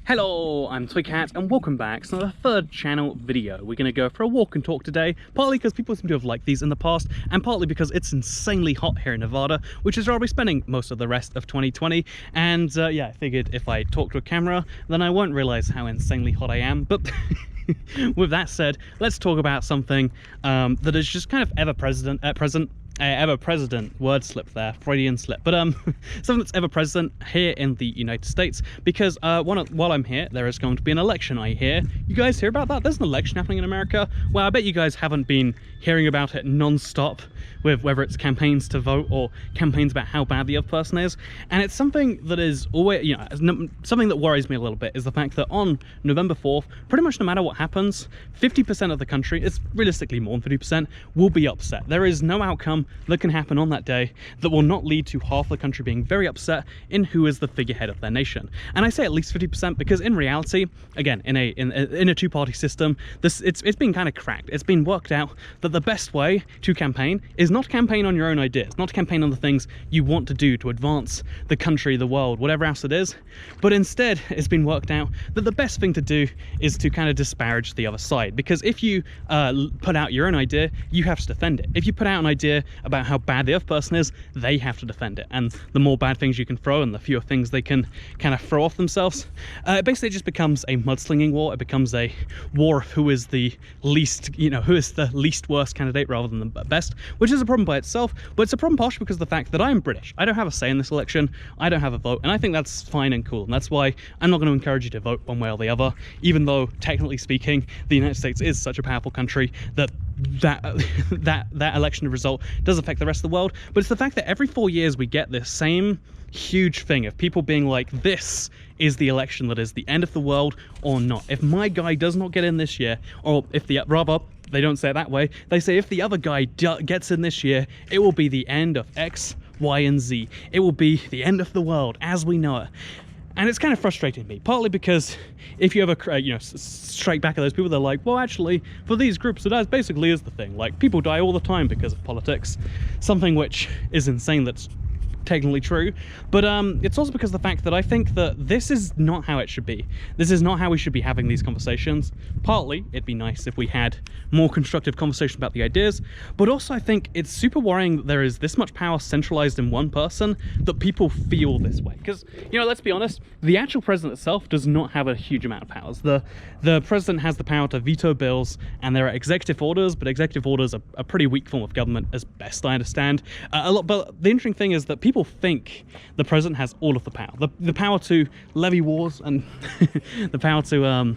Hello, I'm Twigcat and welcome back to another third channel video. We're going to go for a walk and talk today, partly because people seem to have liked these in the past, and partly because it's insanely hot here in Nevada, which is where I'll be spending most of the rest of 2020. And yeah, I figured if I talk to a camera, then I won't realize how insanely hot I am. But with that said, let's talk about something that is just kind of ever present, word slip there, Freudian slip, but something that's ever present here in the United States, because while I'm here, there is going to be an election. I hear you guys hear about that? There's an election happening in America. Well, I bet you guys haven't been hearing about it non-stop, with whether it's campaigns to vote or campaigns about how bad the other person is. And it's something that is always, you know, something that worries me a little bit is the fact that on November 4th, pretty much no matter what happens, 50% of the country, it's realistically more than 50%, will be upset. There is no outcome that can happen on that day that will not lead to half the country being very upset in who is the figurehead of their nation. And I say at least 50% because in reality, again, in a two-party system, it's been kind of cracked. It's been worked out that the best way to campaign is not to campaign on your own ideas, not to campaign on the things you want to do to advance the country, the world, whatever else it is, but instead it's been worked out that the best thing to do is to kind of disparage the other side. Because if you put out your own idea, you have to defend it. If you put out an idea about how bad the other person is, they have to defend it. And the more bad things you can throw and the fewer things they can kind of throw off themselves, it basically just becomes a mudslinging war. It becomes a war of who is the least, you know, who is the least worst candidate rather than the best, which is a problem by itself. But it's a problem partially because of the fact that I'm British. I don't have a say in this election. I don't have a vote, and I think that's fine and cool. And that's why I'm not going to encourage you to vote one way or the other, even though technically speaking, the United States is such a powerful country that that election result does affect the rest of the world. But it's the fact that every 4 years we get this same huge thing of people being like, this is the election that is the end of the world or not. If my guy does not get in this year, or if the rather they don't say it that way, they say if the other guy gets in this year, it will be the end of X, Y, and Z. It will be the end of the world as we know it. And it's kind of frustrating me, partly because if you ever, you know, strike back at those people, they're like, well, actually, for these groups, that basically is the thing. Like, people die all the time because of politics, something which is insane that's technically true, but it's also because of the fact that I think that this is not how it should be. This is not how we should be having these conversations. Partly, it'd be nice if we had more constructive conversation about the ideas, but also I think it's super worrying that there is this much power centralized in one person that people feel this way. Because, you know, let's be honest, the actual president itself does not have a huge amount of powers. The president has the power to veto bills, and there are executive orders, but executive orders are a pretty weak form of government as best I understand. But the interesting thing is that people think the president has all of the power. The power to levy wars and the power to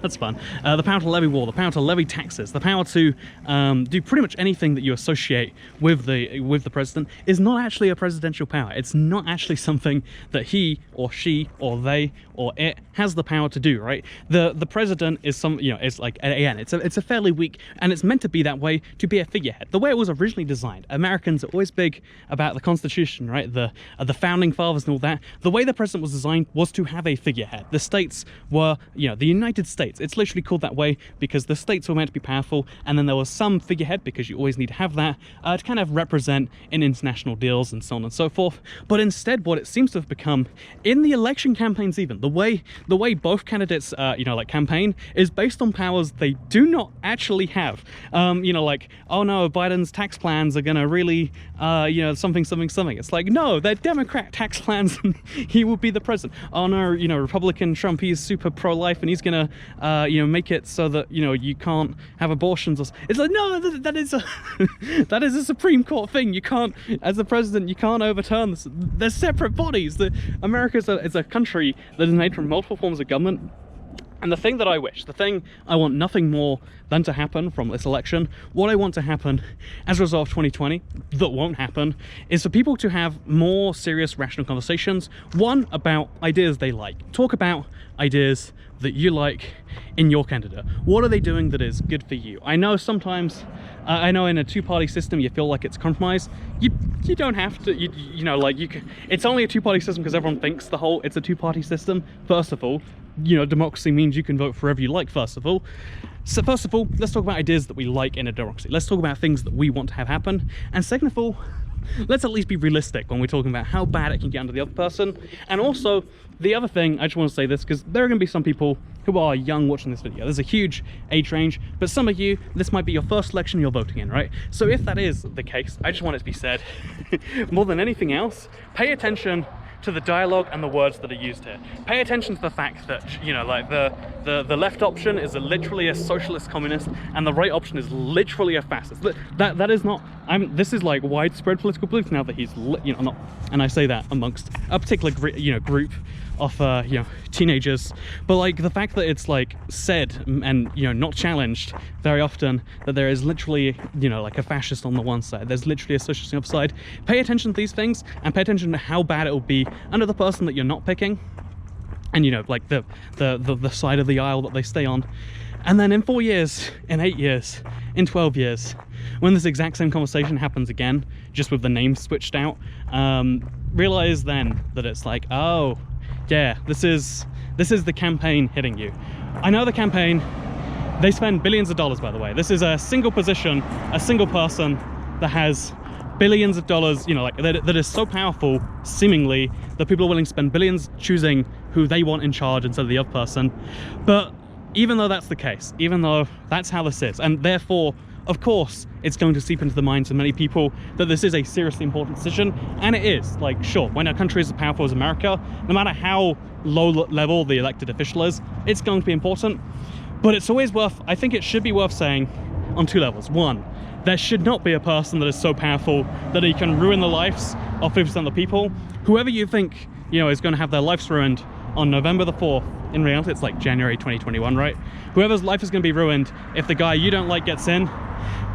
that's fun. The power to levy war, the power to levy taxes, the power to do pretty much anything that you associate with the president is not actually a presidential power. It's not actually something that he or she or they or it has the power to do, right? The president is it's like, again, it's a fairly weak, and it's meant to be that way to be a figurehead. The way it was originally designed, Americans are always big about the Constitution, right? The founding fathers and all that. The way the president was designed was to have a figurehead. The states were, you know, the United States. It's literally called that way because the states were meant to be powerful, and then there was some figurehead, because you always need to have that to kind of represent in international deals and so on and so forth. But instead, what it seems to have become in the election campaigns, even the way both candidates like campaign, is based on powers they do not actually have. You know, like, oh no, Biden's tax plans are gonna really something. It's like, no, they're Democrat tax plans and he will be the president. Oh no, you know, Republican Trump, he's super pro-life and he's gonna make it so that, you know, you can't have abortions. It's like, no, that is a that is a Supreme Court thing. You can't, as the president, you can't overturn this. They're separate bodies. America is a country that is made from multiple forms of government. And the thing that I wish, the thing I want nothing more than to happen from this election, what I want to happen as a result of 2020, that won't happen, is for people to have more serious, rational conversations. One, about ideas they like. Talk about ideas that you like in your candidate. What are they doing that is good for you? I know sometimes, I know in a two-party system you feel like it's compromise. You don't have to, you know, like, you can, it's only a two-party system because everyone thinks it's a two-party system, first of all. You know, democracy means you can vote for whoever you like, first of all. So first of all, let's talk about ideas that we like in a democracy. Let's talk about things that we want to have happen. And second of all, let's at least be realistic when we're talking about how bad it can get under the other person. And also, the other thing, I just want to say this, because there are going to be some people who are young watching this video. There's a huge age range, but some of you, this might be your first election you're voting in, right? So if that is the case, I just want it to be said, more than anything else, pay attention to the dialogue and the words that are used here. Pay attention to the fact that, you know, like the left option is literally a socialist communist, and the right option is literally a fascist. That is not, this is like widespread political belief now that he's, you know, not, and I say that amongst a particular, you know, group of, you know, teenagers, but like the fact that it's like said and, you know, not challenged very often that there is literally, you know, like a fascist on the one side, there's literally a socialist on the other side. Pay attention to these things, and pay attention to how bad it will be under the person that you're not picking, and, you know, like the side of the aisle that they stay on. And then in 4 years, in 8 years, in 12 years, when this exact same conversation happens again, just with the name switched out, realize then that it's like, oh yeah, this is the campaign hitting you. I know the campaign, they spend billions of dollars, by the way. This is a single position, a single person that has billions of dollars, you know, like that is so powerful, seemingly, that people are willing to spend billions choosing who they want in charge instead of the other person. But even though that's the case, even though that's how this is, and therefore, of course, it's going to seep into the minds of many people that this is a seriously important decision, and it is. Like, sure, when a country is as powerful as America, no matter how low level the elected official is, it's going to be important. But it's always worth, I think it should be worth saying on two levels. One, there should not be a person that is so powerful that he can ruin the lives of 50% of the people. Whoever you think, you know, is going to have their lives ruined on November the 4th, in reality it's like January 2021, right? Whoever's life is going to be ruined if the guy you don't like gets in,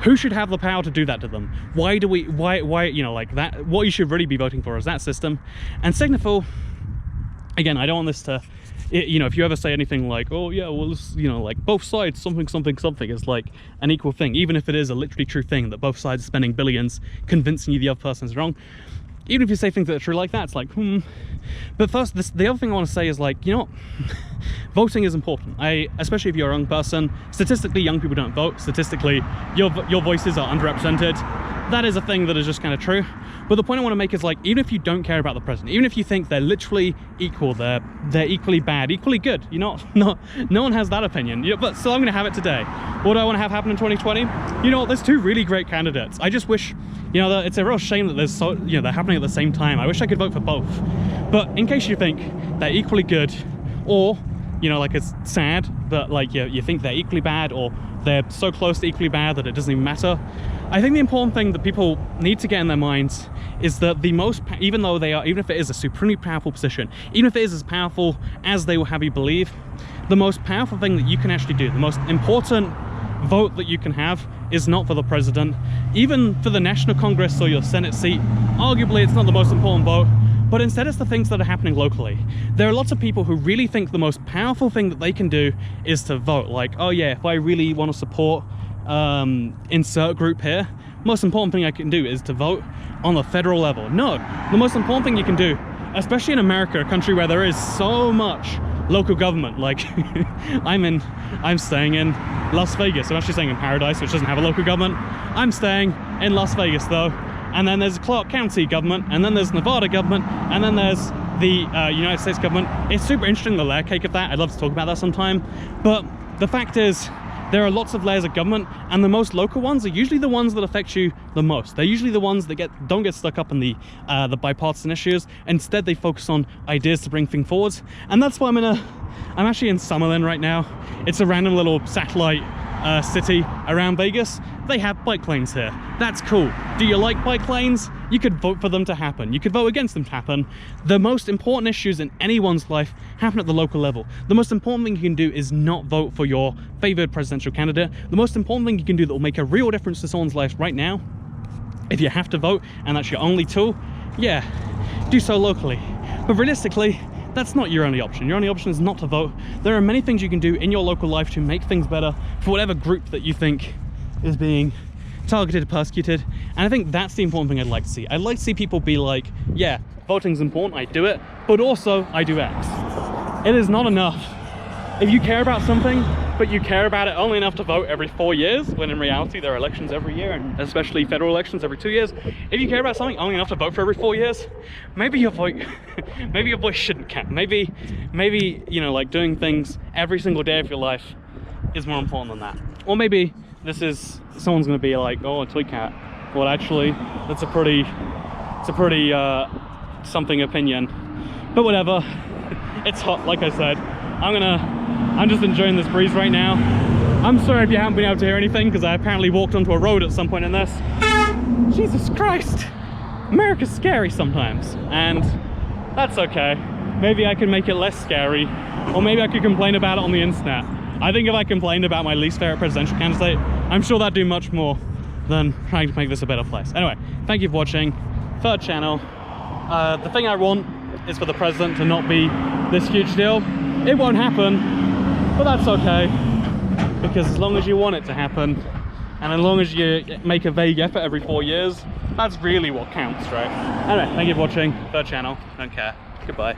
who should have the power to do that to them? Why, you know, like that, what you should really be voting for is that system. And second of all, again, I don't want this to, you know, if you ever say anything like, oh yeah, well, you know, like both sides, something is like an equal thing, even if it is a literally true thing that both sides are spending billions convincing you the other person is wrong. Even if you say things that are true like that, it's like, But first, the other thing I want to say is, like, you know, voting is important. Especially if you're a young person, statistically, young people don't vote. Statistically, your voices are underrepresented. That is a thing that is just kind of true. But the point I want to make is, like, even if you don't care about the president, even if you think they're literally equal, they're equally bad, equally good, you know, no one has that opinion. You know, but still, I'm going to have it today. What do I want to have happen in 2020? You know, there's two really great candidates. I just wish, you know, it's a real shame that there's they're happening at the same time. I wish I could vote for both. But in case you think they're equally good, or, you know, like, it's sad that, like, you think they're equally bad, or they're so close to equally bad that it doesn't even matter, I think the important thing that people need to get in their minds is that even if it is a supremely powerful position, even if it is as powerful as they will have you believe, the most powerful thing that you can actually do, the most important vote that you can have, is not for the president. Even for the National Congress or your Senate seat, arguably it's not the most important vote, but instead it's the things that are happening locally. There are lots of people who really think the most powerful thing that they can do is to vote. Like, oh yeah, if I really want to support insert group here, most important thing I can do is to vote on the federal level. No, the most important thing you can do, especially in America, a country where there is so much local government, like I'm staying in Las Vegas. I'm actually staying in Paradise, which doesn't have a local government. I'm staying in Las Vegas though, and then there's Clark County government, and then there's Nevada government, and then there's the United States government. It's super interesting, the layer cake of that. I'd love to talk about that sometime, but the fact is, there are lots of layers of government, and the most local ones are usually the ones that affect you the most. They're usually the ones that don't get stuck up in the bipartisan issues. Instead, they focus on ideas to bring things forwards. And that's why I'm actually in Summerlin right now. It's a random little satellite city around Vegas. They have bike lanes here. That's cool. Do you like bike lanes? You could vote for them to happen. You could vote against them to happen. The most important issues in anyone's life happen at the local level. The most important thing you can do is not vote for your favored presidential candidate. The most important thing you can do that will make a real difference to someone's life right now, if you have to vote and that's your only tool, yeah, do so locally. But realistically, that's not your only option. Your only option is not to vote. There are many things you can do in your local life to make things better for whatever group that you think is being targeted, persecuted. And I think that's the important thing I'd like to see. I'd like to see people be like, yeah, voting's important, I do it, but also I do X. It is not enough. If you care about something, but you care about it only enough to vote every 4 years, when in reality there are elections every year, and especially federal elections every 2 years. If you care about something only enough to vote for every 4 years, maybe your vote, maybe your voice shouldn't count. Maybe, you know, like doing things every single day of your life is more important than that. Or maybe this is, someone's gonna be like, oh, a toy cat. Well, actually, that's a pretty something opinion. But whatever, it's hot, like I said. I'm just enjoying this breeze right now. I'm sorry if you haven't been able to hear anything, because I apparently walked onto a road at some point in this. Jesus Christ! America's scary sometimes, and that's okay. Maybe I can make it less scary, or maybe I could complain about it on the internet. I think if I complained about my least favorite presidential candidate, I'm sure that'd do much more than trying to make this a better place. Anyway, thank you for watching. Third channel. The thing I want is for the president to not be this huge deal. It won't happen, but that's okay, because as long as you want it to happen, and as long as you make a vague effort every 4 years, that's really what counts, right? Anyway, thank you for watching. Third channel. Don't care. Goodbye.